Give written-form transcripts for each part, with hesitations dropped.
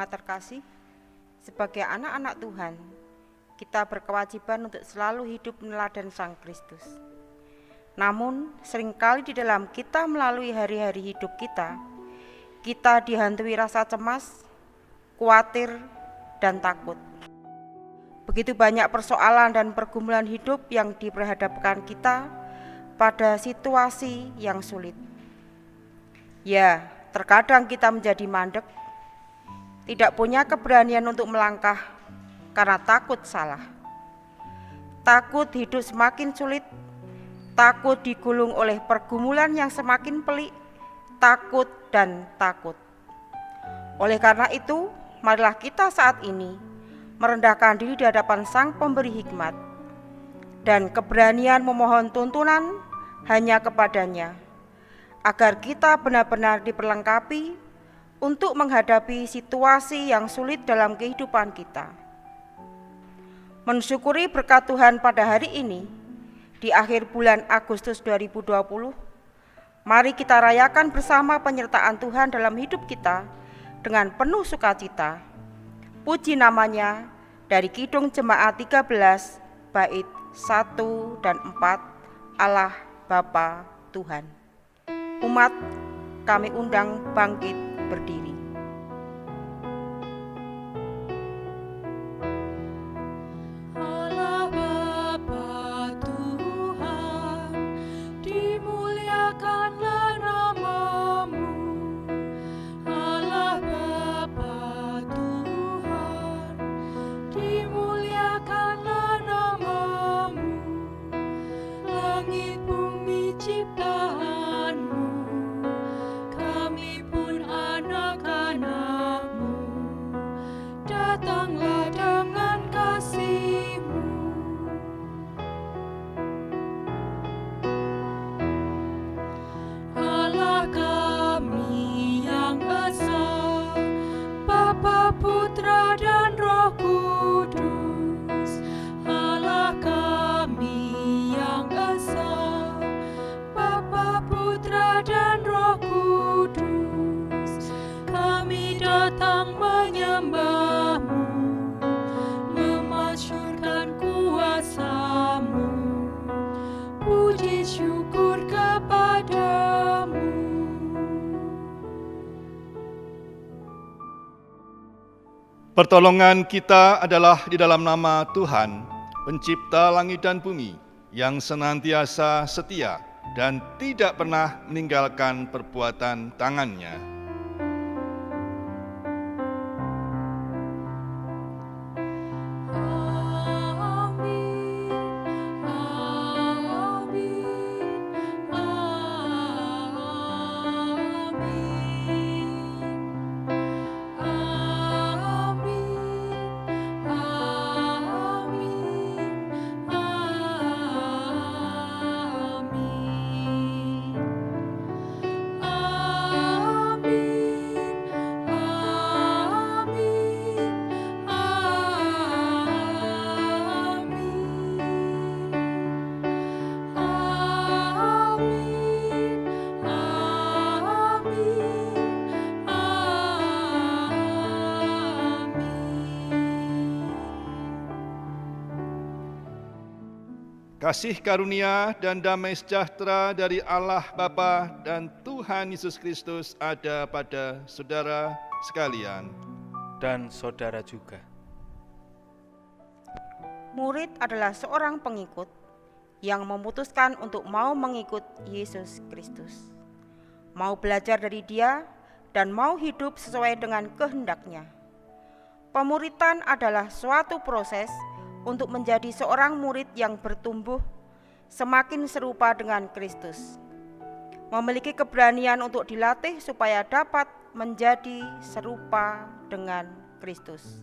Jemaat terkasih, sebagai anak-anak Tuhan, kita berkewajiban untuk selalu hidup meneladani Sang Kristus. Namun, seringkali di dalam kita melalui hari-hari hidup kita dihantui rasa cemas, khawatir, dan takut. Begitu banyak persoalan dan pergumulan hidup yang diperhadapkan kita pada situasi yang sulit. Ya, terkadang kita menjadi mandek, tidak punya keberanian untuk melangkah karena takut salah. Takut hidup semakin sulit, takut digulung oleh pergumulan yang semakin pelik, takut dan takut. Oleh karena itu, marilah kita saat ini merendahkan diri di hadapan Sang Pemberi Hikmat dan keberanian memohon tuntunan hanya kepadanya, agar kita benar-benar diperlengkapi untuk menghadapi situasi yang sulit dalam kehidupan kita. Mensyukuri berkat Tuhan pada hari ini, di akhir bulan Agustus 2020, mari kita rayakan bersama penyertaan Tuhan dalam hidup kita dengan penuh sukacita. Puji namanya dari Kidung Jemaat 13, bait 1 dan 4, Allah Bapa Tuhan. Umat, kami undang bangkit berdiri. Allah Bapa Tuhan, dimuliakanlah nama-Mu. Allah Bapa Tuhan, dimuliakanlah nama-Mu. Langit bumi ciptaan-Mu, kami pun anak-anak-Mu. Datanglah dengan kasih-Mu. Allah kami yang esa, Bapa, Putra, dan Roh Kudus. Allah kami yang esa, Bapa, Putra, dan Roh Kudus. Kami datang menyembah-Mu, memasyurkan kuasa-Mu. Puji syukur kepadamu. Pertolongan kita adalah di dalam nama Tuhan, pencipta langit dan bumi, yang senantiasa setia dan tidak pernah meninggalkan perbuatan tangannya. Amin, amin, amin, amin, Kasih karunia dan damai sejahtera dari Allah Bapa dan Tuhan Yesus Kristus ada pada saudara sekalian. dan saudara juga. Murid adalah seorang pengikut yang memutuskan untuk mau mengikut Yesus Kristus, mau belajar dari Dia dan mau hidup sesuai dengan kehendak-Nya. Pemuritan adalah suatu proses untuk menjadi seorang murid yang bertumbuh semakin serupa dengan Kristus, memiliki keberanian untuk dilatih supaya dapat menjadi serupa dengan Kristus.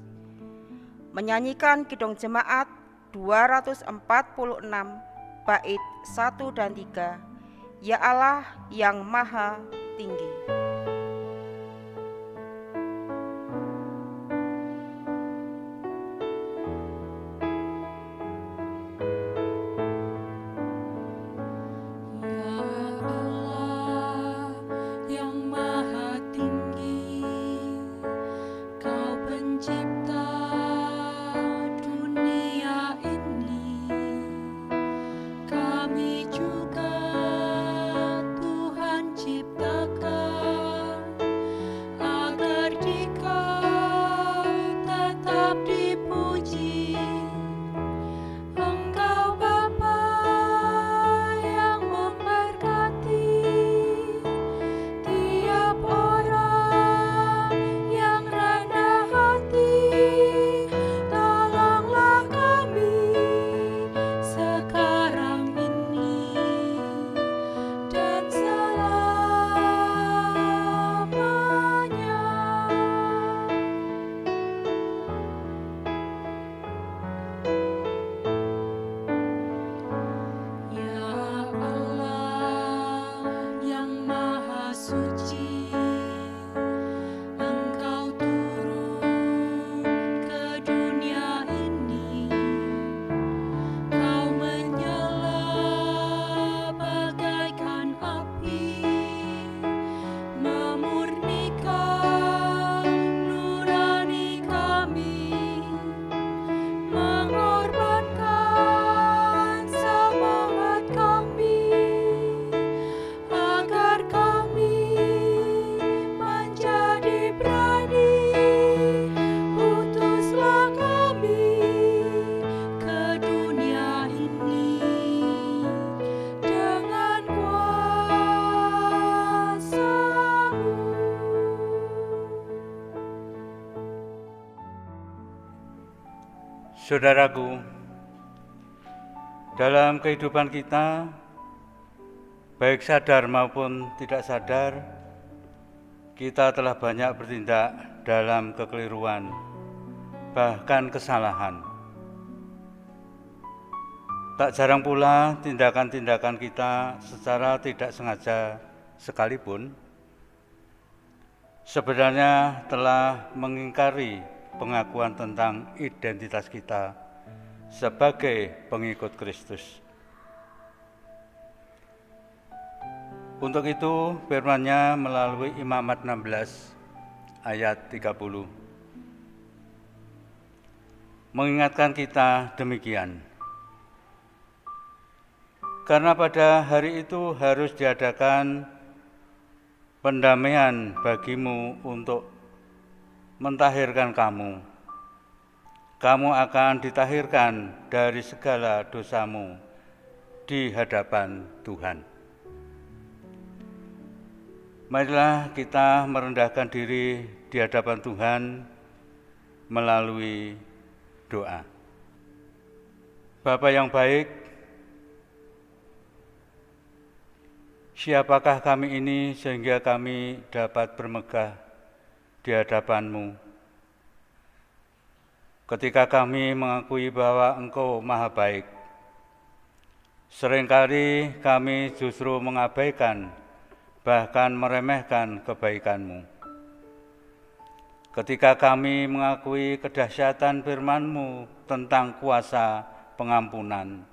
Menyanyikan Kidung Jemaat 246, bait 1 dan 3, Ya Allah yang Maha Tinggi. Kau Saudaraku, dalam kehidupan kita, baik sadar maupun tidak sadar, kita telah banyak bertindak dalam kekeliruan, bahkan kesalahan. Tak jarang pula tindakan-tindakan kita secara tidak sengaja sekalipun sebenarnya telah mengingkari pengakuan tentang identitas kita sebagai pengikut Kristus. Untuk itu firman-Nya melalui Imamat 16 ayat 30 mengingatkan kita demikian. Karena pada hari itu harus diadakan pendamaian bagimu untuk mentahirkan kamu. Kamu akan ditahirkan dari segala dosamu di hadapan Tuhan. Marilah kita merendahkan diri di hadapan Tuhan melalui doa. Bapa yang baik, siapakah kami ini sehingga kami dapat bermegah di hadapan-Mu? Ketika kami mengakui bahwa Engkau Maha Baik, seringkali kami justru mengabaikan, bahkan meremehkan kebaikan-Mu. Ketika kami mengakui kedahsyatan firman-Mu tentang kuasa pengampunan,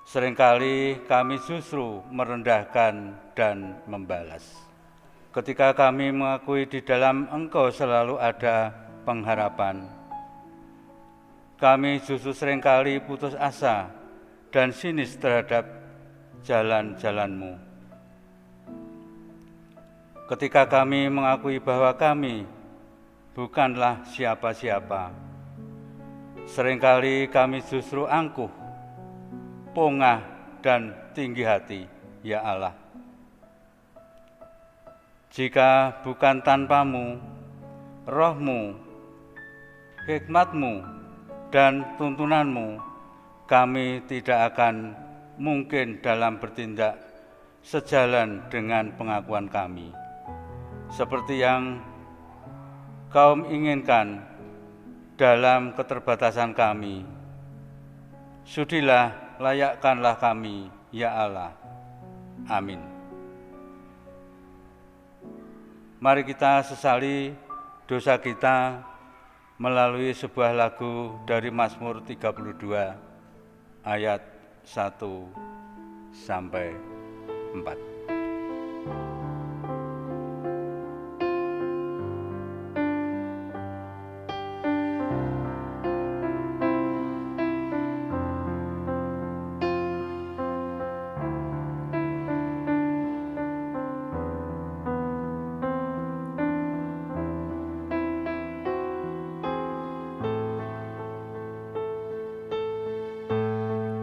seringkali kami justru merendahkan dan membalas. Ketika kami mengakui di dalam Engkau selalu ada pengharapan, kami justru seringkali putus asa dan sinis terhadap jalan-jalan-Mu. Ketika kami mengakui bahwa kami bukanlah siapa-siapa, seringkali kami justru angkuh, pongah, dan tinggi hati, ya Allah. Jika bukan tanpa-Mu, Roh-Mu, hikmat-Mu, dan tuntunan-Mu, kami tidak akan mungkin dalam bertindak sejalan dengan pengakuan kami, seperti yang Kau inginkan dalam keterbatasan kami. Sudilah, layakkanlah kami, ya Allah. Amin. Mari kita sesali dosa kita melalui sebuah lagu dari Mazmur 32 ayat 1 sampai 4.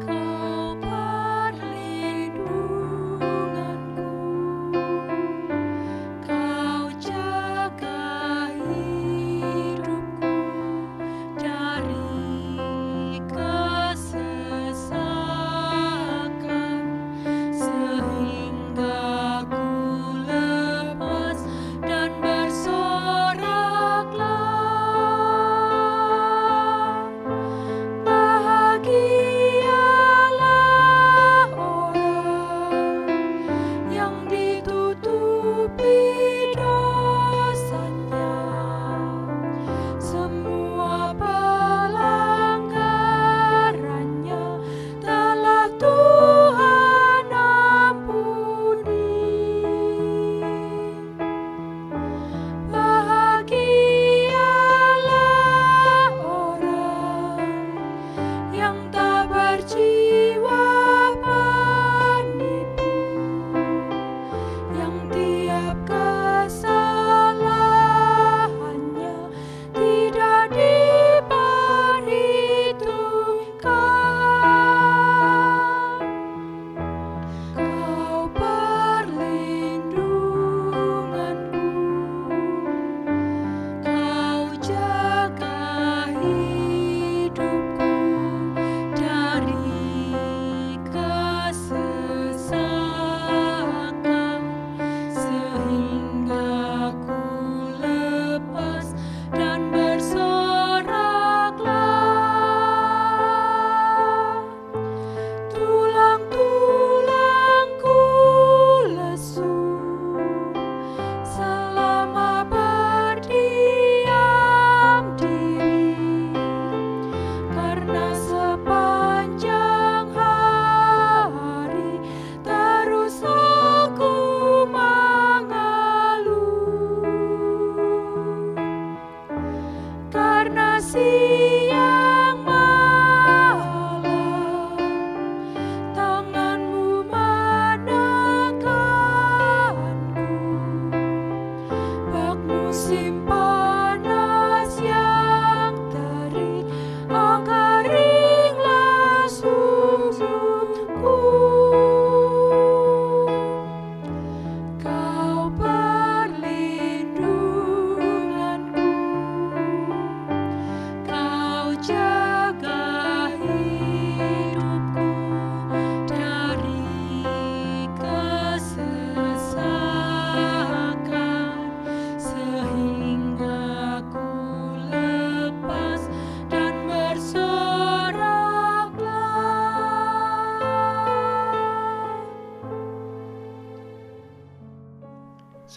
Kau perlindunganku,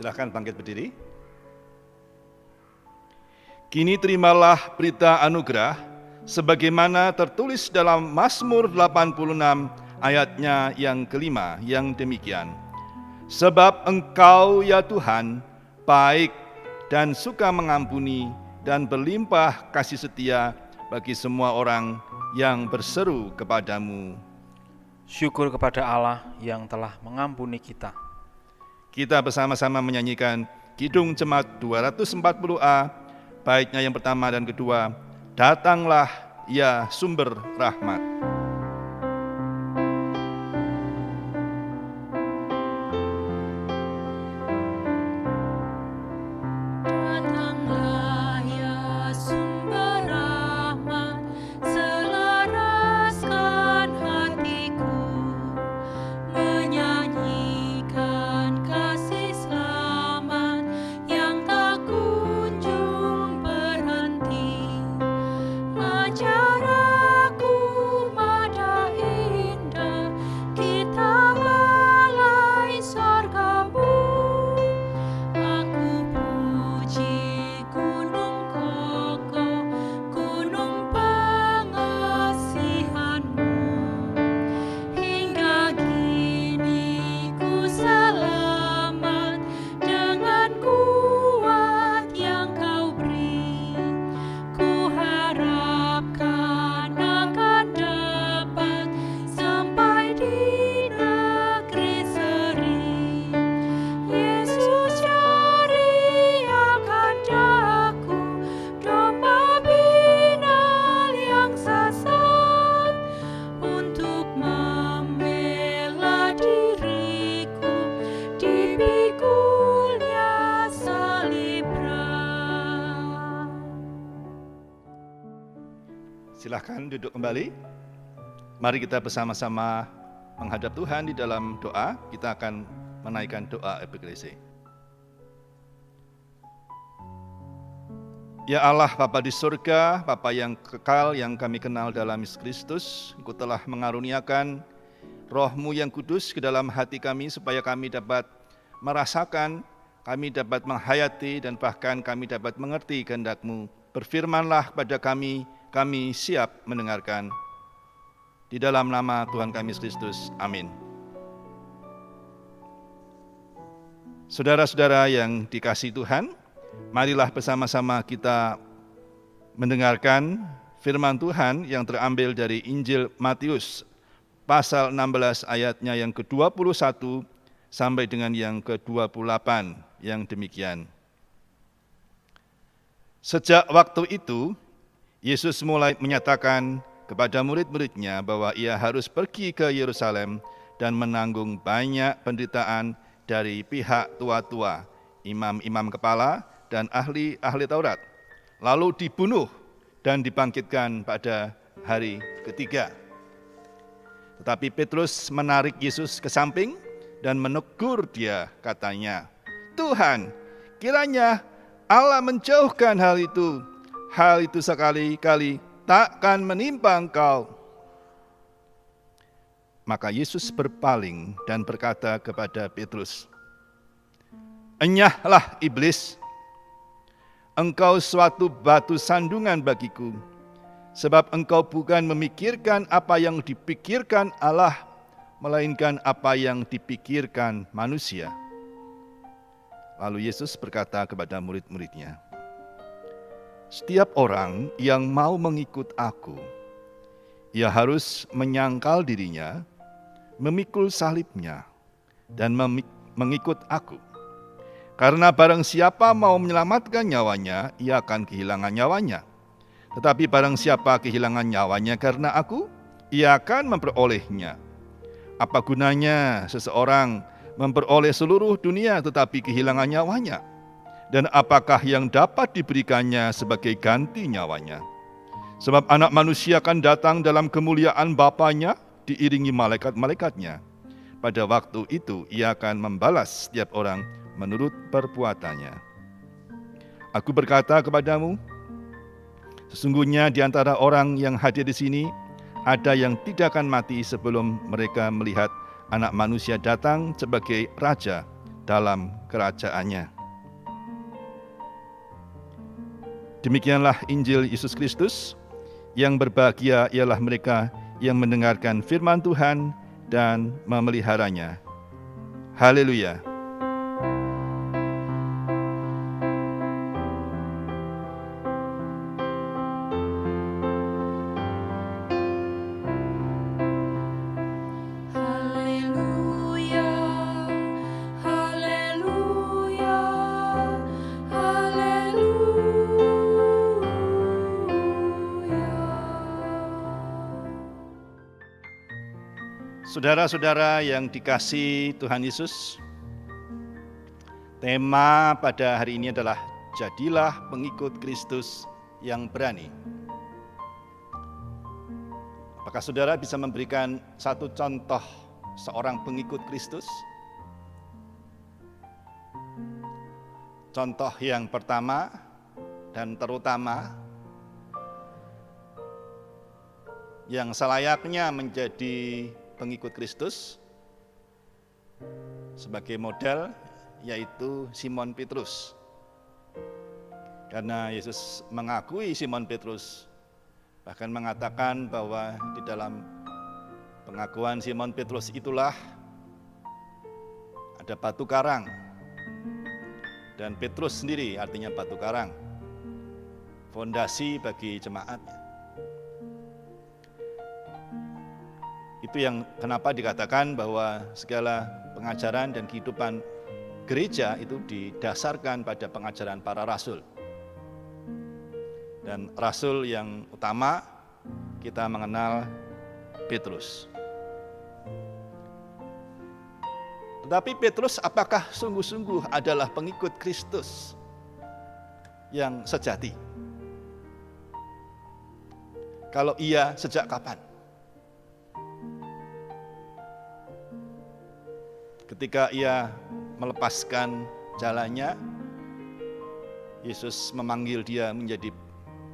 Silakan bangkit berdiri. Kini terimalah berita anugerah sebagaimana tertulis dalam Mazmur 86 ayatnya yang kelima yang demikian. Sebab Engkau ya Tuhan baik dan suka mengampuni dan berlimpah kasih setia bagi semua orang yang berseru kepadamu. Syukur kepada Allah yang telah mengampuni kita. Kita bersama-sama menyanyikan Kidung Jemaat 240A, baitnya yang pertama dan kedua. Datanglah ya sumber rahmat. Datanglah ya sumber rahmat, selaraskan hatiku, menyanyikan kasih selamat yang tak kunjung berhenti. Ajar aku mada indah, kita balai sorgamu. Aku puji gunung kokoh, gunung pengasihanmu. Hingga kini ku selamat dengan kuat yang kau beri. Ku harapkan akan dapat sampai di negeri seri. Yesus cari akan daku, domba binal yang sesat, untuk membela diriku di pikulnya salib berat. Silahkan duduk kembali. Mari kita bersama-sama menghadap Tuhan di dalam doa. Kita akan menaikkan doa epiklesi. Ya Allah, Bapa di surga, Bapa yang kekal yang kami kenal dalam Yesus Kristus, Engkau telah mengaruniakan Roh-Mu yang kudus ke dalam hati kami supaya kami dapat merasakan, kami dapat menghayati dan bahkan kami dapat mengerti kehendak-Mu. Berfirmanlah kepada kami siap mendengarkan. Di dalam nama Tuhan kami Yesus Kristus, amin. Saudara-saudara yang dikasihi Tuhan, marilah bersama-sama kita mendengarkan firman Tuhan yang terambil dari Injil Matius pasal 16 ayatnya yang ke-21 sampai dengan yang ke-28 yang demikian. Sejak waktu itu, Yesus mulai menyatakan kepada murid-muridnya bahwa ia harus pergi ke Yerusalem dan menanggung banyak penderitaan dari pihak tua-tua, imam-imam kepala, dan ahli-ahli Taurat, lalu dibunuh dan dibangkitkan pada hari ketiga. Tetapi Petrus menarik Yesus ke samping dan menegur dia, katanya, "Tuhan, kiranya Allah menjauhkan hal itu sekali-kali takkan menimpa Engkau." Maka Yesus berpaling dan berkata kepada Petrus, "Enyahlah iblis, engkau suatu batu sandungan bagiku, sebab engkau bukan memikirkan apa yang dipikirkan Allah, melainkan apa yang dipikirkan manusia." Lalu Yesus berkata kepada murid-muridnya, "Setiap orang yang mau mengikut aku, ia harus menyangkal dirinya, memikul salibnya, dan mengikut aku. Karena barang siapa mau menyelamatkan nyawanya, ia akan kehilangan nyawanya. Tetapi barang siapa kehilangan nyawanya karena aku, ia akan memperolehnya. Apa gunanya seseorang memperoleh seluruh dunia tetapi kehilangan nyawanya? Dan apakah yang dapat diberikannya sebagai ganti nyawanya? Sebab anak manusia akan datang dalam kemuliaan Bapanya, diiringi malaikat-malaikatnya. Pada waktu itu ia akan membalas setiap orang menurut perbuatannya. Aku berkata kepadamu, sesungguhnya di antara orang yang hadir di sini, ada yang tidak akan mati sebelum mereka melihat Anak Manusia datang sebagai Raja dalam kerajaannya. Demikianlah Injil Yesus Kristus. Yang berbahagia ialah mereka yang mendengarkan firman Tuhan dan memeliharanya. Haleluya. Haleluya, haleluya, haleluya. Saudara-saudara yang dikasihi Tuhan Yesus, tema pada hari ini adalah jadilah pengikut Kristus yang berani. Apakah saudara bisa memberikan satu contoh seorang pengikut Kristus? Contoh yang pertama dan terutama yang selayaknya menjadi pengikut Kristus sebagai model yaitu Simon Petrus. Karena Yesus mengakui Simon Petrus, bahkan mengatakan bahwa di dalam pengakuan Simon Petrus itulah ada batu karang. Dan Petrus sendiri artinya batu karang, fondasi bagi jemaatnya. Itu yang kenapa dikatakan bahwa segala pengajaran dan kehidupan gereja itu didasarkan pada pengajaran para rasul. Dan rasul yang utama kita mengenal Petrus. Tetapi Petrus apakah sungguh-sungguh adalah pengikut Kristus yang sejati? Kalau iya, sejak kapan? Ketika ia melepaskan jalannya, Yesus memanggil dia menjadi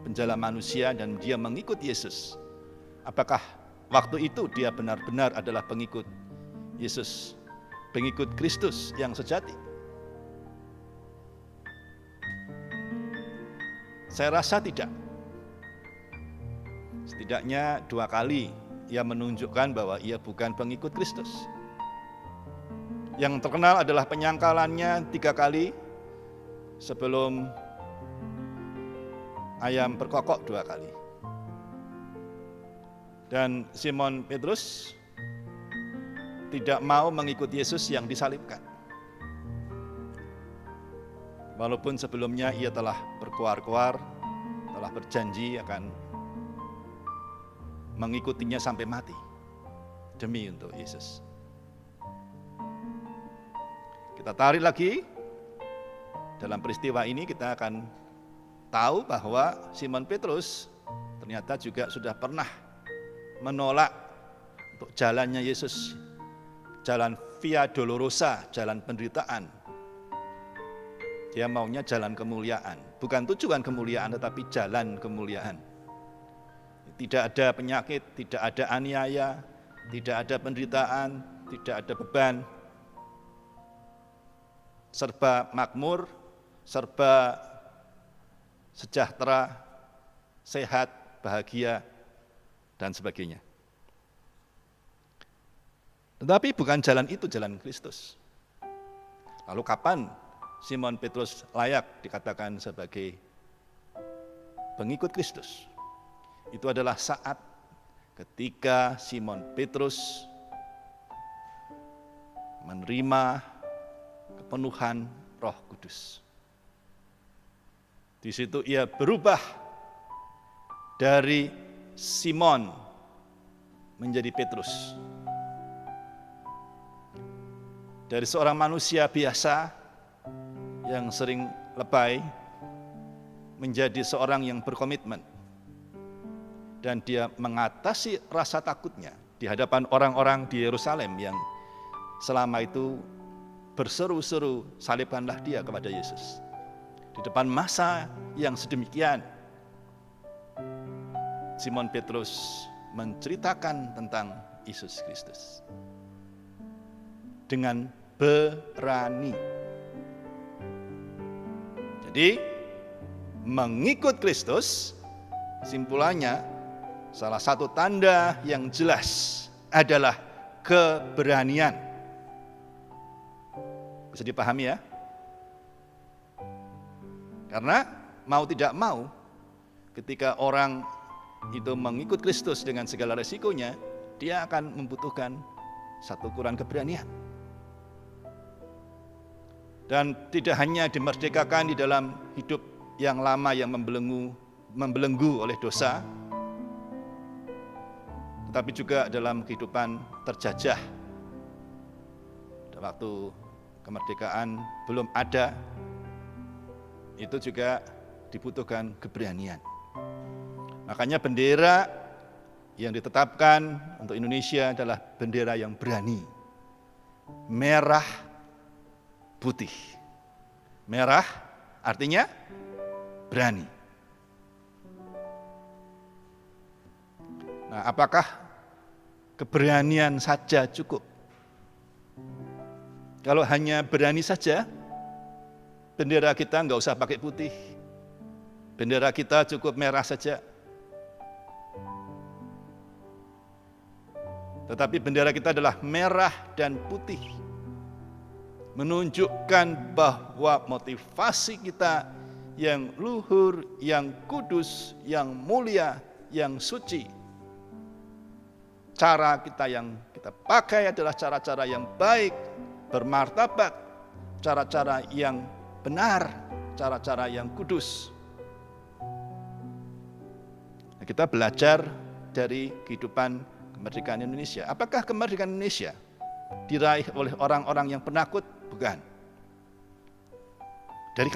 penjala manusia dan dia mengikut Yesus. Apakah waktu itu dia benar-benar adalah pengikut Yesus, pengikut Kristus yang sejati? Saya rasa tidak. Setidaknya 2 kali ia menunjukkan bahwa ia bukan pengikut Kristus. Yang terkenal adalah penyangkalannya 3 kali sebelum ayam berkokok 2 kali. Dan Simon Petrus tidak mau mengikuti Yesus yang disalibkan. Walaupun sebelumnya ia telah berkuar-kuar, telah berjanji akan mengikutinya sampai mati demi untuk Yesus. Kita tarik lagi, dalam peristiwa ini kita akan tahu bahwa Simon Petrus ternyata juga sudah pernah menolak untuk jalannya Yesus, jalan Via Dolorosa, jalan penderitaan. Dia maunya jalan kemuliaan, bukan tujuan kemuliaan tetapi jalan kemuliaan. Tidak ada penyakit, tidak ada aniaya, tidak ada penderitaan, tidak ada beban. Serba makmur, serba sejahtera, sehat, bahagia, dan sebagainya. Tetapi bukan jalan itu jalan Kristus. Lalu kapan Simon Petrus layak dikatakan sebagai pengikut Kristus? Itu adalah saat ketika Simon Petrus menerima kepenuhan Roh Kudus. Di situ ia berubah dari Simon menjadi Petrus. Dari seorang manusia biasa yang sering lebay menjadi seorang yang berkomitmen. Dan dia mengatasi rasa takutnya di hadapan orang-orang di Yerusalem yang selama itu berseru-seru, salibkanlah dia kepada Yesus. Di depan masa yang sedemikian, Simon Petrus menceritakan tentang Yesus Kristus dengan berani. Jadi mengikut Kristus, simpulannya salah satu tanda yang jelas adalah keberanian. Bisa dipahami ya? Karena mau tidak mau, ketika orang itu mengikut Kristus dengan segala resikonya, dia akan membutuhkan satu ukuran keberanian. Dan tidak hanya dimerdekakan di dalam hidup yang lama yang membelenggu oleh dosa, tetapi juga dalam kehidupan terjajah. Waktu kemerdekaan belum ada, itu juga dibutuhkan keberanian. Makanya bendera yang ditetapkan untuk Indonesia adalah bendera yang berani. Merah, putih. Merah artinya berani. Nah, apakah keberanian saja cukup? Kalau hanya berani saja, bendera kita nggak usah pakai putih. Bendera kita cukup merah saja. Tetapi bendera kita adalah merah dan putih. Menunjukkan bahwa motivasi kita yang luhur, yang kudus, yang mulia, yang suci. Cara kita yang kita pakai adalah cara-cara yang baik, bermartabat, cara-cara yang benar, cara-cara yang kudus. Nah, kita belajar dari kehidupan kemerdekaan Indonesia. Apakah kemerdekaan Indonesia diraih oleh orang-orang yang penakut? Bukan. Dari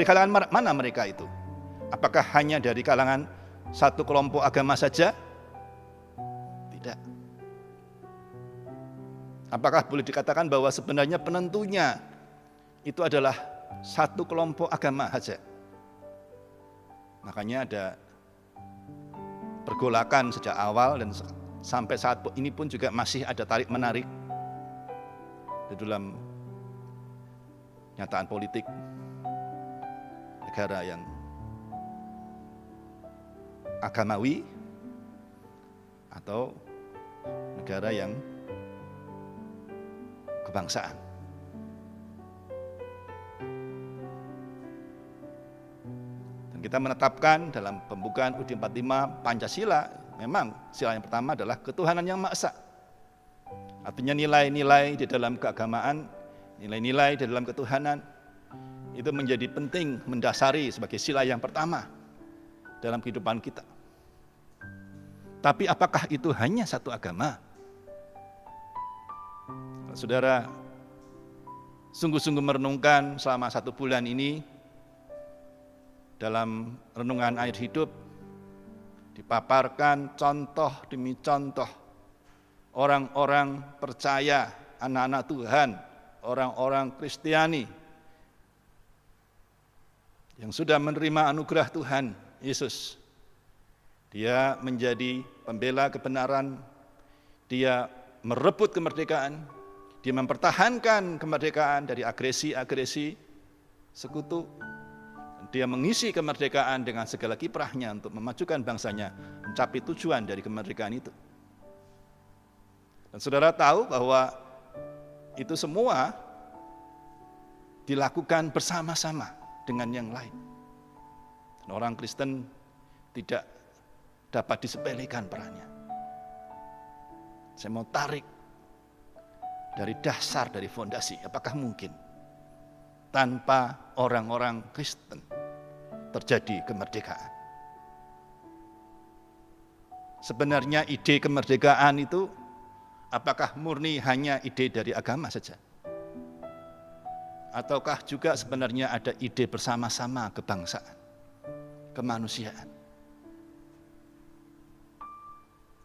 kalangan mana mereka itu? Apakah hanya dari kalangan satu kelompok agama saja? Tidak. Apakah boleh dikatakan bahwa sebenarnya penentunya itu adalah satu kelompok agama saja? Makanya ada pergolakan sejak awal dan sampai saat ini pun juga masih ada tarik-menarik di dalam nyataan politik negara yang agamawi atau negara yang kebangsaan. Kita menetapkan dalam pembukaan UUD 45 Pancasila, memang sila yang pertama adalah ketuhanan yang Maha Esa. Artinya nilai-nilai di dalam keagamaan, nilai-nilai di dalam ketuhanan, itu menjadi penting mendasari sebagai sila yang pertama dalam kehidupan kita. Tapi apakah itu hanya satu agama? Saudara sungguh-sungguh merenungkan selama 1 bulan ini, dalam renungan air hidup dipaparkan contoh demi contoh orang-orang percaya, anak-anak Tuhan, orang-orang Kristiani yang sudah menerima anugerah Tuhan Yesus. Dia menjadi pembela kebenaran, dia merebut kemerdekaan, dia mempertahankan kemerdekaan dari agresi-agresi sekutu. Dia mengisi kemerdekaan dengan segala kiprahnya untuk memajukan bangsanya mencapai tujuan dari kemerdekaan itu. Dan saudara tahu bahwa itu semua dilakukan bersama-sama dengan yang lain. Dan orang Kristen tidak dapat disepelekan perannya. Saya mau tarik dari dasar, dari fondasi. Apakah mungkin tanpa orang-orang Kristen terjadi kemerdekaan? Sebenarnya ide kemerdekaan itu apakah murni hanya ide dari agama saja? Ataukah juga sebenarnya ada ide bersama-sama kebangsaan, kemanusiaan?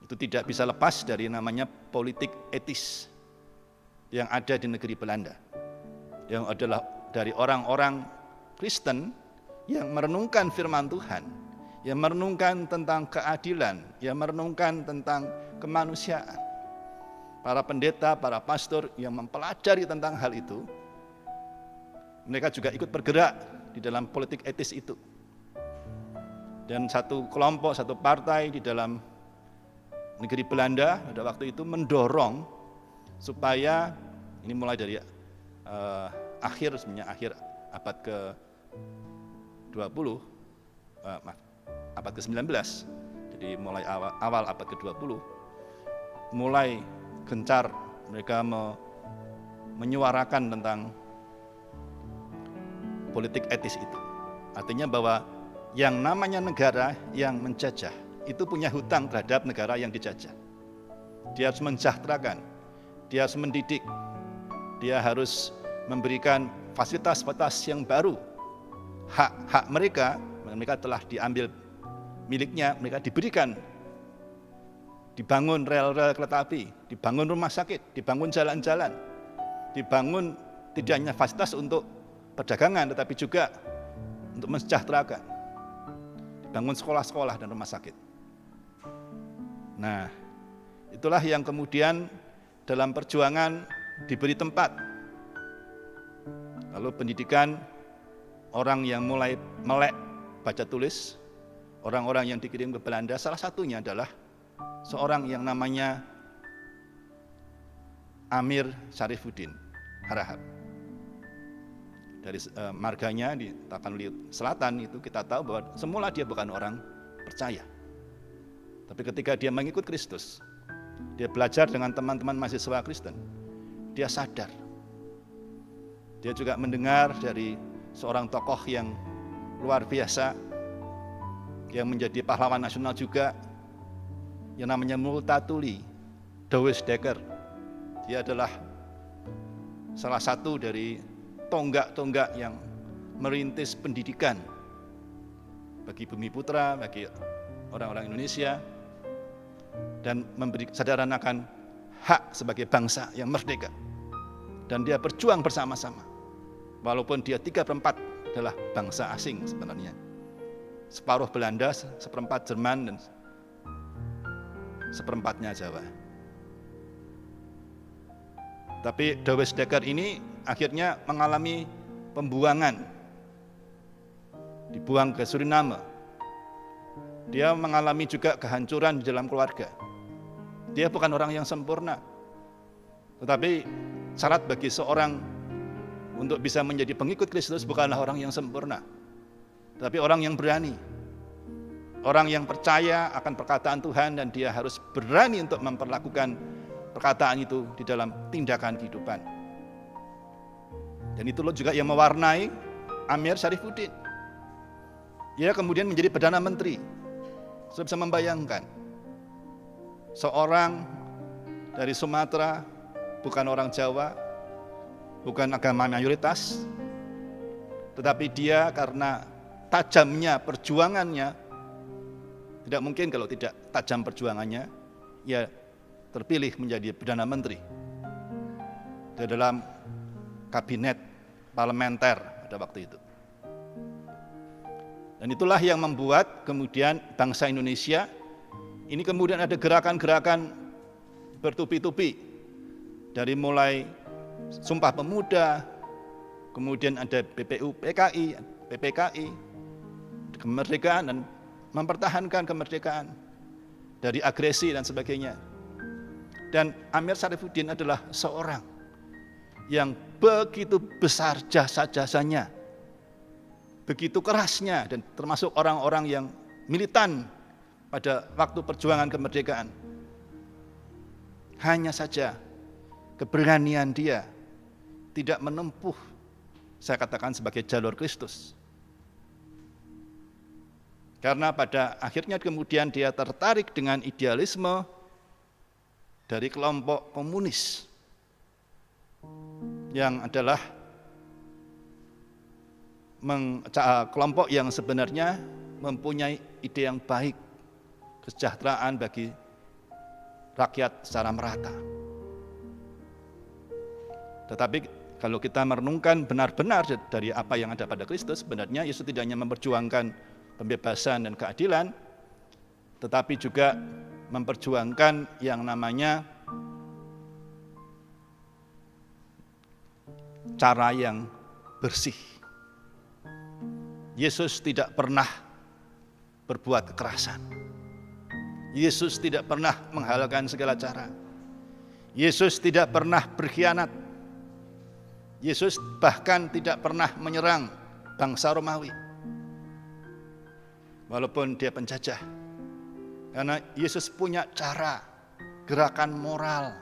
Itu tidak bisa lepas dari namanya politik etis yang ada di negeri Belanda, yang adalah dari orang-orang Kristen yang merenungkan firman Tuhan, yang merenungkan tentang keadilan, yang merenungkan tentang kemanusiaan. para pendeta, para pastor yang mempelajari tentang hal itu, mereka juga ikut bergerak di dalam politik etis itu. Dan satu kelompok, satu partai di dalam negeri Belanda pada waktu itu mendorong supaya, ini mulai dari akhir abad ke-20, abad ke-19, jadi mulai awal abad ke-20, mulai gencar mereka menyuarakan tentang politik etis itu. Artinya bahwa yang namanya negara yang menjajah itu punya hutang terhadap negara yang dijajah. Dia harus mensejahterakan, dia harus mendidik, dia harus memberikan fasilitas-fasilitas yang baru. Hak-hak mereka telah diambil miliknya, mereka diberikan. Dibangun rel-rel kereta api, dibangun rumah sakit, dibangun jalan-jalan, dibangun tidak hanya fasilitas untuk perdagangan, tetapi juga untuk mensejahterakan. Dibangun sekolah-sekolah dan rumah sakit. Nah, itulah yang kemudian dalam perjuangan diberi tempat. Lalu pendidikan, orang yang mulai melek baca tulis, orang-orang yang dikirim ke Belanda, salah satunya adalah seorang yang namanya Amir Syarifuddin Harahap. Dari marganya di Tapanuli Selatan itu kita tahu bahwa semula dia bukan orang percaya. Tapi ketika dia mengikut Kristus, dia belajar dengan teman-teman mahasiswa Kristen, dia sadar. Dia juga mendengar dari seorang tokoh yang luar biasa, yang menjadi pahlawan nasional juga, yang namanya Multatuli Douwes Dekker. Dia adalah salah satu dari tonggak-tonggak yang merintis pendidikan bagi Bumi Putra, bagi orang-orang Indonesia, dan memberi kesadaran akan hak sebagai bangsa yang merdeka. Dan dia berjuang bersama-sama, walaupun dia 3/4 adalah bangsa asing sebenarnya. Separuh Belanda, seperempat Jerman, dan seperempatnya Jawa. Tapi Douwes Dekker ini akhirnya mengalami pembuangan, dibuang ke Suriname. Dia mengalami juga kehancuran di dalam keluarga. Dia bukan orang yang sempurna, tetapi syarat bagi seorang untuk bisa menjadi pengikut Kristus bukanlah orang yang sempurna, tapi orang yang berani, orang yang percaya akan perkataan Tuhan, dan dia harus berani untuk memperlakukan perkataan itu di dalam tindakan kehidupan. Dan itulah juga yang mewarnai Amir Syarifuddin. Dia kemudian menjadi Perdana Menteri. Saya bisa membayangkan seorang dari Sumatera, bukan orang Jawa, bukan agama mayoritas, tetapi dia karena tajamnya perjuangannya, tidak mungkin kalau tidak tajam perjuangannya, ia terpilih menjadi Perdana Menteri di dalam kabinet parlementer pada waktu itu. Dan itulah yang membuat kemudian bangsa Indonesia ini kemudian ada gerakan-gerakan bertubi-tubi, dari mulai Sumpah Pemuda, kemudian ada BPU, PPKI, kemerdekaan dan mempertahankan kemerdekaan dari agresi dan sebagainya. Dan Amir Syarifuddin adalah seorang yang begitu besar jasa-jasanya, begitu kerasnya, dan termasuk orang-orang yang militan pada waktu perjuangan kemerdekaan. Hanya saja keberanian dia tidak menempuh, saya katakan sebagai jalur Kristus. Karena pada akhirnya kemudian dia tertarik dengan idealisme dari kelompok komunis, yang adalah kelompok yang sebenarnya mempunyai ide yang baik, kesejahteraan bagi rakyat secara merata. Tetapi kalau kita merenungkan benar-benar dari apa yang ada pada Kristus, sebenarnya Yesus tidak hanya memperjuangkan pembebasan dan keadilan, tetapi juga memperjuangkan yang namanya cara yang bersih. Yesus tidak pernah berbuat kekerasan. Yesus tidak pernah menghalalkan segala cara. Yesus tidak pernah berkhianat. Yesus bahkan tidak pernah menyerang bangsa Romawi. Walaupun dia penjajah. Karena Yesus punya cara, gerakan moral.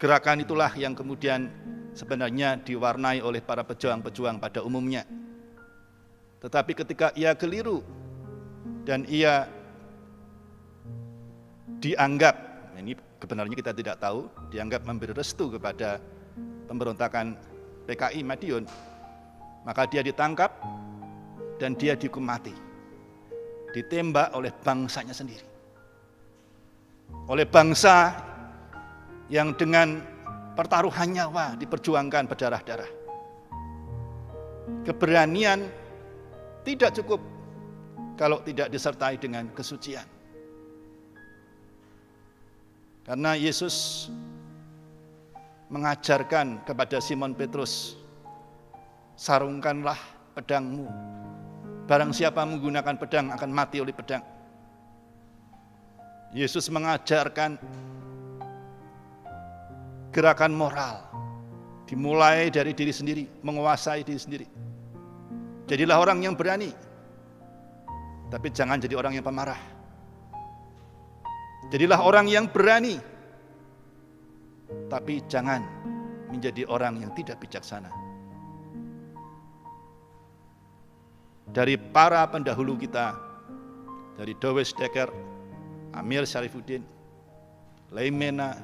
Gerakan itulah yang kemudian sebenarnya diwarnai oleh para pejuang-pejuang pada umumnya. Tetapi ketika ia keliru dan ia dianggap, ini kebenarannya kita tidak tahu, dianggap memberi restu kepada pemberontakan PKI Madiun, maka dia ditangkap dan dia dihukum mati, ditembak oleh bangsanya sendiri, oleh bangsa yang dengan pertaruhan nyawa diperjuangkan berdarah-darah. Keberanian tidak cukup kalau tidak disertai dengan kesucian. Karena Yesus mengajarkan kepada Simon Petrus, sarungkanlah pedangmu. Barang siapa menggunakan pedang akan mati oleh pedang. Yesus mengajarkan gerakan moral, dimulai dari diri sendiri, menguasai diri sendiri. Jadilah orang yang berani, tapi jangan jadi orang yang pemarah. Jadilah orang yang berani, tapi jangan menjadi orang yang tidak bijaksana. Dari para pendahulu kita, dari Dowes Dekker, Amir Syarifuddin, Leimena,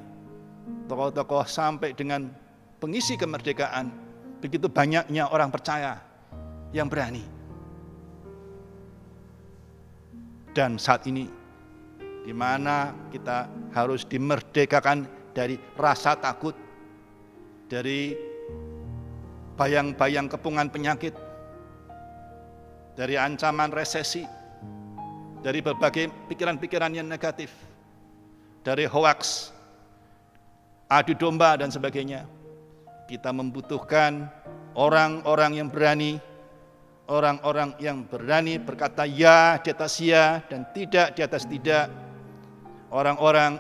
tokoh-tokoh sampai dengan pengisi kemerdekaan, begitu banyaknya orang percaya yang berani. Dan saat ini, di mana kita harus dimerdekakan dari rasa takut, dari bayang-bayang kepungan penyakit, dari ancaman resesi, dari berbagai pikiran-pikiran yang negatif, dari hoaks, adu domba dan sebagainya. Kita membutuhkan orang-orang yang berani, orang-orang yang berani berkata ya di atas ya dan tidak di atas tidak. Orang-orang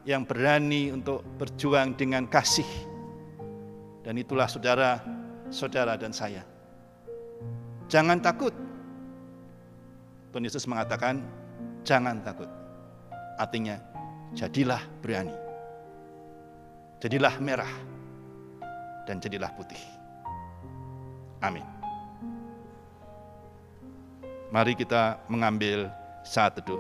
yang berani untuk berjuang dengan kasih. Dan itulah saudara-saudara dan saya. Jangan takut. Tuhan Yesus mengatakan, jangan takut. Artinya, jadilah berani. Jadilah merah. Dan jadilah putih. Amin. Mari kita mengambil saat teduh.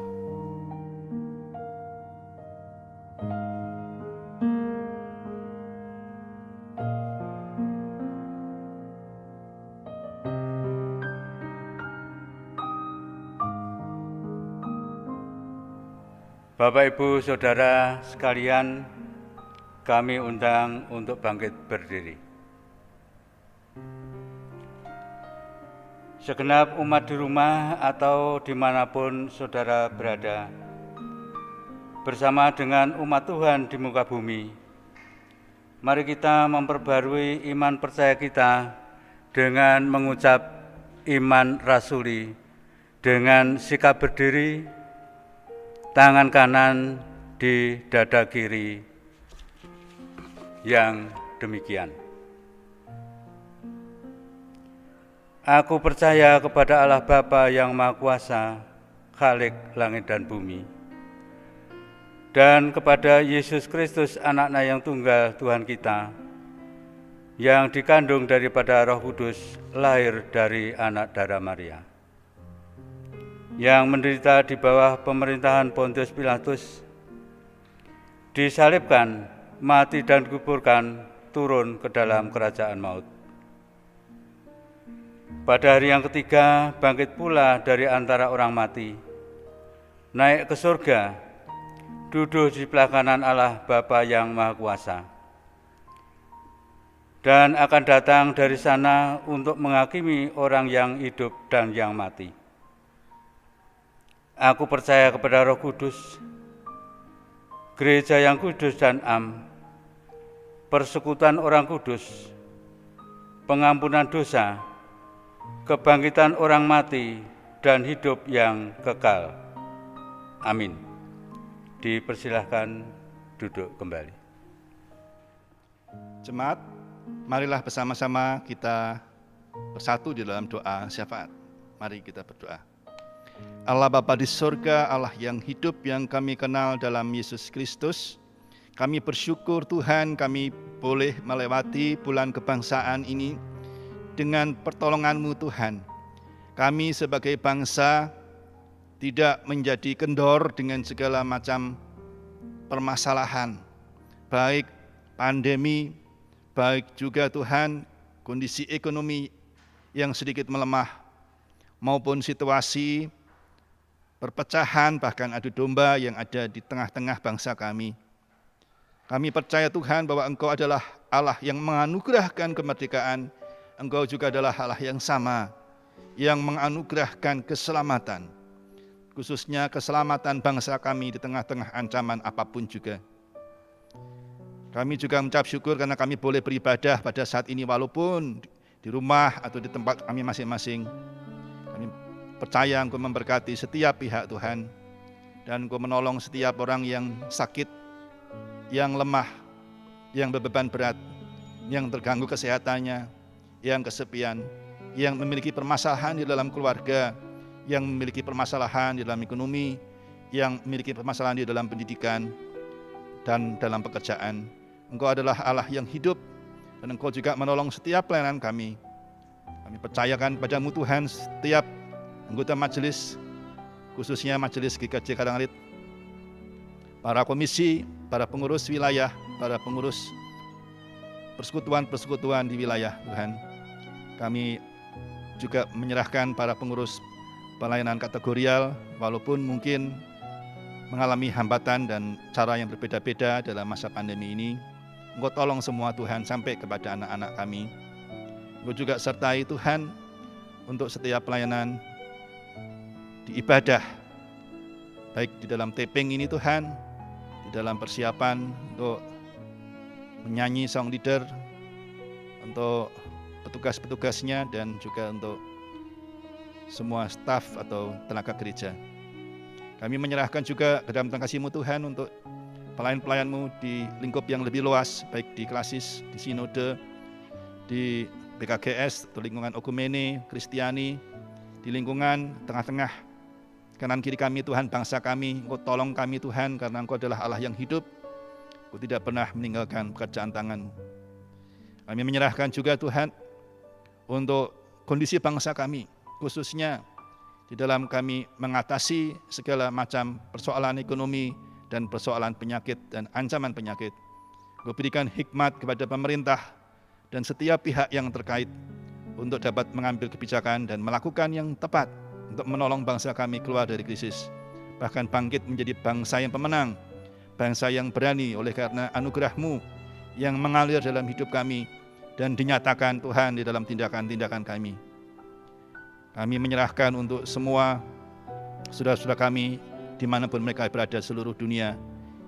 Bapak, Ibu, Saudara sekalian, kami undang untuk bangkit berdiri. Segenap umat di rumah atau dimanapun saudara berada, bersama dengan umat Tuhan di muka bumi, mari kita memperbarui iman percaya kita dengan mengucap iman rasuli, dengan sikap berdiri, tangan kanan di dada kiri yang demikian. Aku percaya kepada Allah Bapa yang Maha Kuasa, Khalik langit dan bumi, dan kepada Yesus Kristus, Anak-Nya yang tunggal Tuhan kita, yang dikandung daripada Roh Kudus, lahir dari anak darah Maria, yang menderita di bawah pemerintahan Pontius Pilatus, disalibkan, mati dan dikuburkan, turun ke dalam kerajaan maut. Pada hari yang ketiga, bangkit pula dari antara orang mati, naik ke surga, duduk di sebelah kanan Allah Bapa yang Maha Kuasa, dan akan datang dari sana untuk menghakimi orang yang hidup dan yang mati. Aku percaya kepada Roh Kudus, gereja yang kudus dan am, persekutuan orang kudus, pengampunan dosa, kebangkitan orang mati, dan hidup yang kekal. Amin. Dipersilahkan duduk kembali. Jemaat, marilah bersama-sama kita bersatu di dalam doa syafaat. Mari kita berdoa. Allah Bapa di surga, Allah yang hidup yang kami kenal dalam Yesus Kristus, kami bersyukur Tuhan kami boleh melewati bulan kebangsaan ini dengan pertolongan-Mu Tuhan. Kami sebagai bangsa tidak menjadi kendor dengan segala macam permasalahan, baik pandemi, baik juga Tuhan kondisi ekonomi yang sedikit melemah, maupun situasi perpecahan bahkan adu domba yang ada di tengah-tengah bangsa kami. Kami percaya Tuhan bahwa Engkau adalah Allah yang menganugerahkan kemerdekaan, Engkau juga adalah Allah yang sama, yang menganugerahkan keselamatan, khususnya keselamatan bangsa kami di tengah-tengah ancaman apapun juga. Kami juga mengucap syukur karena kami boleh beribadah pada saat ini walaupun di rumah atau di tempat kami masing-masing. Kami percaya Engkau memberkati setiap pihak Tuhan, dan Engkau menolong setiap orang yang sakit, yang lemah, yang berbeban berat, yang terganggu kesehatannya, yang kesepian, yang memiliki permasalahan di dalam keluarga, yang memiliki permasalahan di dalam ekonomi, yang memiliki permasalahan di dalam pendidikan dan dalam pekerjaan. Engkau adalah Allah yang hidup, dan Engkau juga menolong setiap pelayanan kami. Kami percayakan padamu Tuhan setiap anggota majelis, khususnya majelis GKJ Karangarit, para komisi, para pengurus wilayah, para pengurus persekutuan-persekutuan di wilayah Tuhan. Kami juga menyerahkan para pengurus pelayanan kategorial, walaupun mungkin mengalami hambatan dan cara yang berbeda-beda dalam masa pandemi ini. Engkau tolong semua Tuhan sampai kepada anak-anak kami. Engkau juga sertai Tuhan untuk setiap pelayanan di ibadah, baik di dalam taping ini Tuhan, di dalam persiapan untuk menyanyi song leader, untuk petugas-petugasnya, dan juga untuk semua staf atau tenaga gereja. Kami menyerahkan juga ke dalam tangan kasih-Mu Tuhan untuk pelayan-pelayan-Mu di lingkup yang lebih luas, baik di klasis, di sinode, di BKGS atau lingkungan okumene, Kristiani, di lingkungan tengah-tengah kanan kiri kami Tuhan, bangsa kami. Engkau tolong kami Tuhan, karena Engkau adalah Allah yang hidup. Engkau tidak pernah meninggalkan pekerjaan tangan-Mu. Kami menyerahkan juga Tuhan untuk kondisi bangsa kami, khususnya di dalam kami mengatasi segala macam persoalan ekonomi dan persoalan penyakit dan ancaman penyakit. Engkau berikan hikmat kepada pemerintah dan setiap pihak yang terkait untuk dapat mengambil kebijakan dan melakukan yang tepat untuk menolong bangsa kami keluar dari krisis, bahkan bangkit menjadi bangsa yang pemenang, bangsa yang berani oleh karena anugerah-Mu yang mengalir dalam hidup kami dan dinyatakan Tuhan di dalam tindakan-tindakan kami. Kami menyerahkan untuk semua saudara-saudara kami dimanapun mereka berada seluruh dunia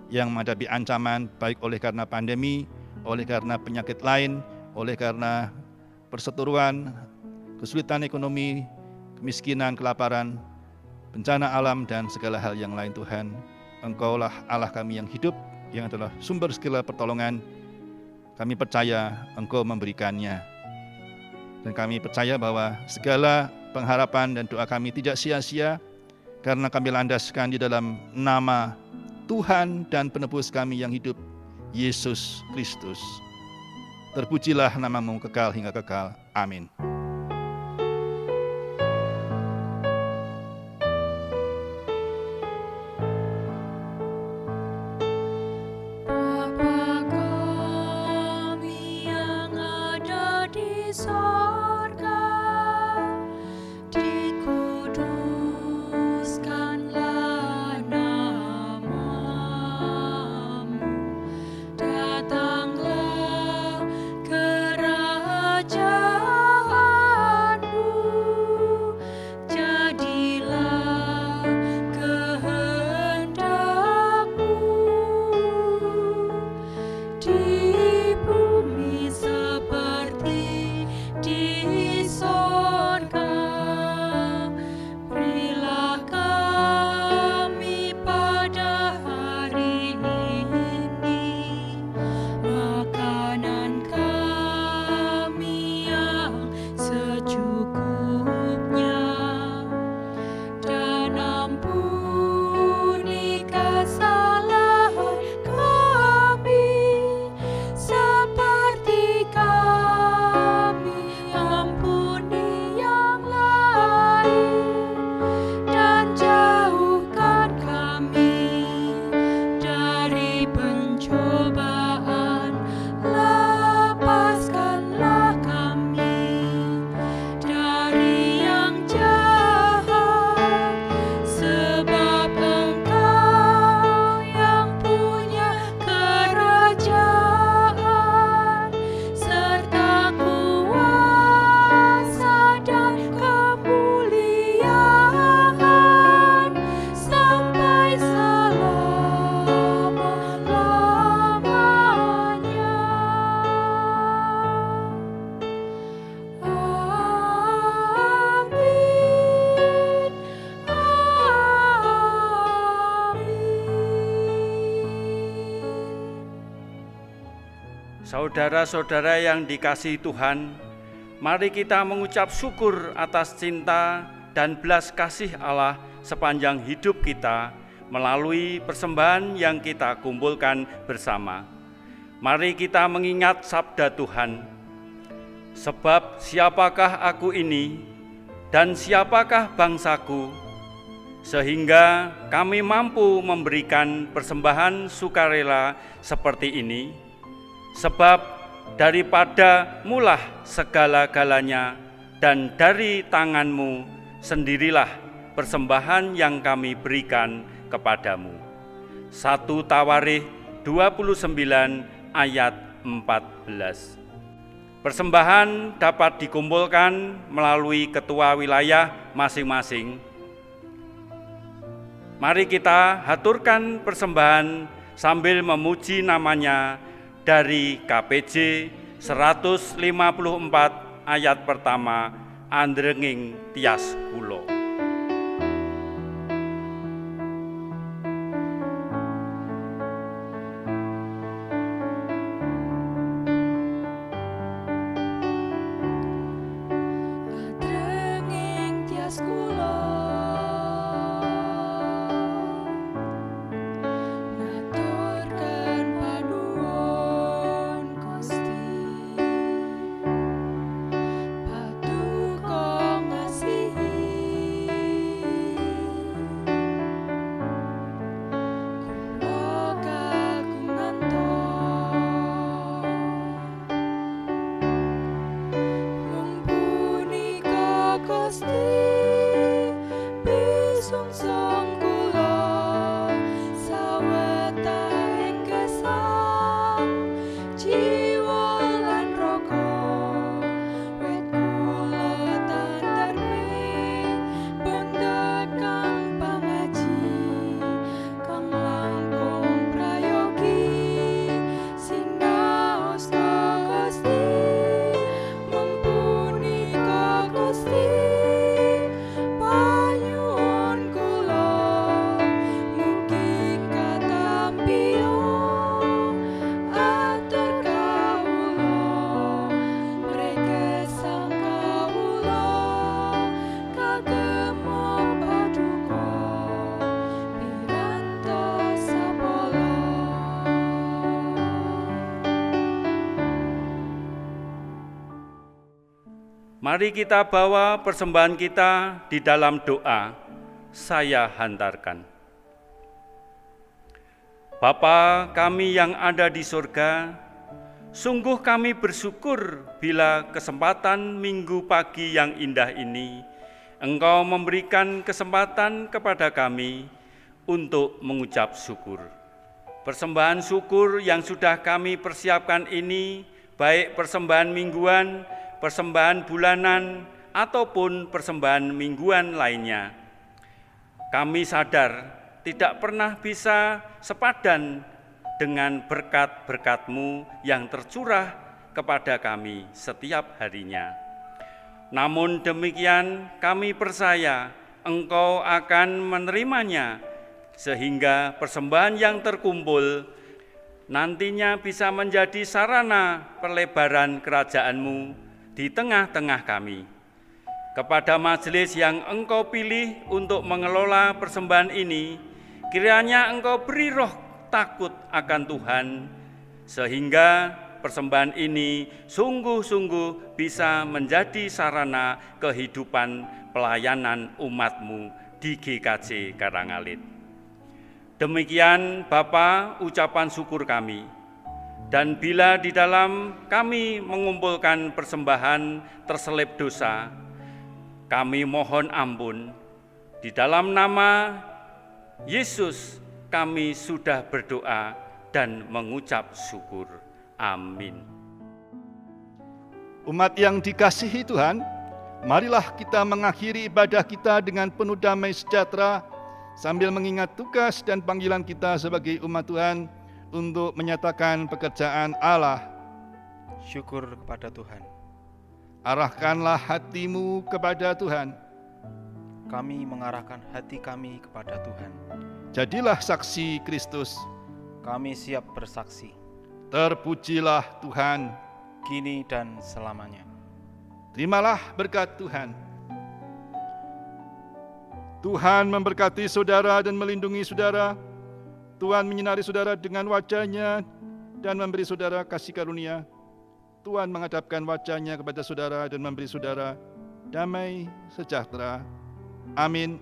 yang menghadapi ancaman baik oleh karena pandemi, oleh karena penyakit lain, oleh karena perseteruan, kesulitan ekonomi, kemiskinan, kelaparan, bencana alam, dan segala hal yang lain Tuhan. Engkaulah Allah kami yang hidup, yang adalah sumber segala pertolongan. Kami percaya Engkau memberikannya. Dan kami percaya bahwa segala pengharapan dan doa kami tidak sia-sia, karena kami landaskan di dalam nama Tuhan dan penebus kami yang hidup, Yesus Kristus. Terpujilah nama-Mu kekal hingga kekal. Amin. Bapa kami yang ada di sorga, dikuduskanlah nama-Mu, datanglah kerajaanmu, Saudara-saudara yang dikasihi Tuhan, mari kita mengucap syukur atas cinta dan belas kasih Allah sepanjang hidup kita melalui persembahan yang kita kumpulkan bersama. Mari kita mengingat sabda Tuhan, sebab siapakah aku ini dan siapakah bangsaku, sehingga kami mampu memberikan persembahan sukarela seperti ini, sebab daripada mulah segala-galanya dan dari tanganmu sendirilah persembahan yang kami berikan kepadamu. 1 Tawarikh 29 ayat 14. Persembahan dapat dikumpulkan melalui ketua wilayah masing-masing. Mari kita haturkan persembahan sambil memuji namanya dari KPJ 154 ayat pertama, Andrenging Tias Kulo. Andrenging tias kula, ngaturken panuwun Gusti, paduka ngasihi, kula kagungan punika Gusti pisungsung kula sawetahing gesang jiwa lan raga, wit kula tandarme pundhut kang pangaji, kang langkung prayogi sinaos Gusti. Punika Gusti panyuwun kula, mugi katampiyo atur kawula, mregesang kawula kagem paduka pirantos sapala. Mari kita bawa persembahan kita di dalam doa. Saya hantarkan. Bapa kami yang ada di surga, sungguh kami bersyukur bila kesempatan minggu pagi yang indah ini Engkau memberikan kesempatan kepada kami untuk mengucap syukur. Persembahan syukur yang sudah kami persiapkan ini, baik persembahan mingguan, persembahan bulanan, ataupun persembahan mingguan lainnya, kami sadar tidak pernah bisa sepadan dengan berkat-berkat-Mu yang tercurah kepada kami setiap harinya. Namun demikian kami percaya Engkau akan menerimanya, sehingga persembahan yang terkumpul nantinya bisa menjadi sarana perlebaran kerajaan-Mu di tengah-tengah kami. Kepada majelis yang Engkau pilih untuk mengelola persembahan ini, kiranya Engkau beri roh takut akan Tuhan, sehingga persembahan ini sungguh-sungguh bisa menjadi sarana kehidupan pelayanan umat-Mu di GKJ Karangalit. Demikian Bapa ucapan syukur kami. Dan bila di dalam kami mengumpulkan persembahan terselip dosa, kami mohon ampun. Di dalam nama Yesus kami sudah berdoa dan mengucap syukur. Amin. Umat yang dikasihi Tuhan, marilah kita mengakhiri ibadah kita dengan penuh damai sejahtera sambil mengingat tugas dan panggilan kita sebagai umat Tuhan untuk menyatakan pekerjaan Allah. Syukur kepada Tuhan. Arahkanlah hatimu kepada Tuhan. Kami mengarahkan hati kami kepada Tuhan. Jadilah saksi Kristus. Kami siap bersaksi. Terpujilah Tuhan. kini dan selamanya. Terimalah berkat Tuhan. Tuhan memberkati saudara dan melindungi saudara. Tuhan menyinari saudara dengan wajah-Nya dan memberi saudara kasih karunia. Tuhan menghadapkan wajah-Nya kepada saudara dan memberi saudara damai sejahtera. Amin.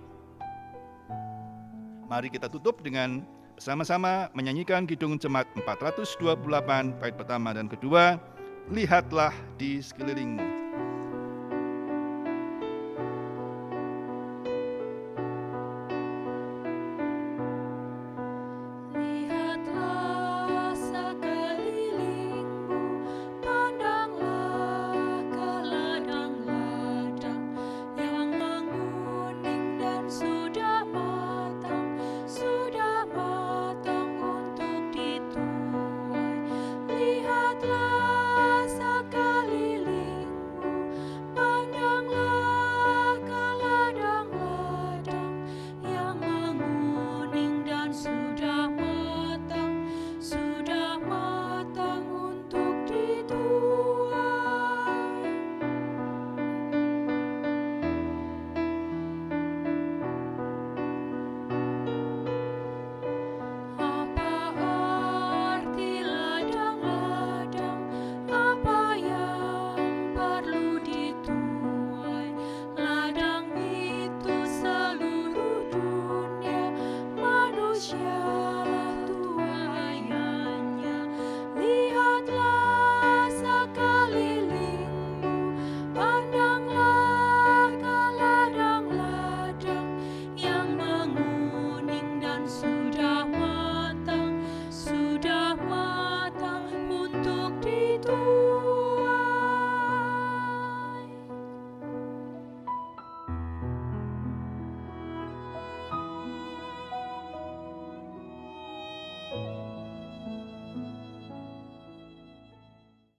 Mari kita tutup dengan bersama-sama menyanyikan Kidung Jemaat 428 bait pertama dan kedua. Lihatlah di sekelilingmu.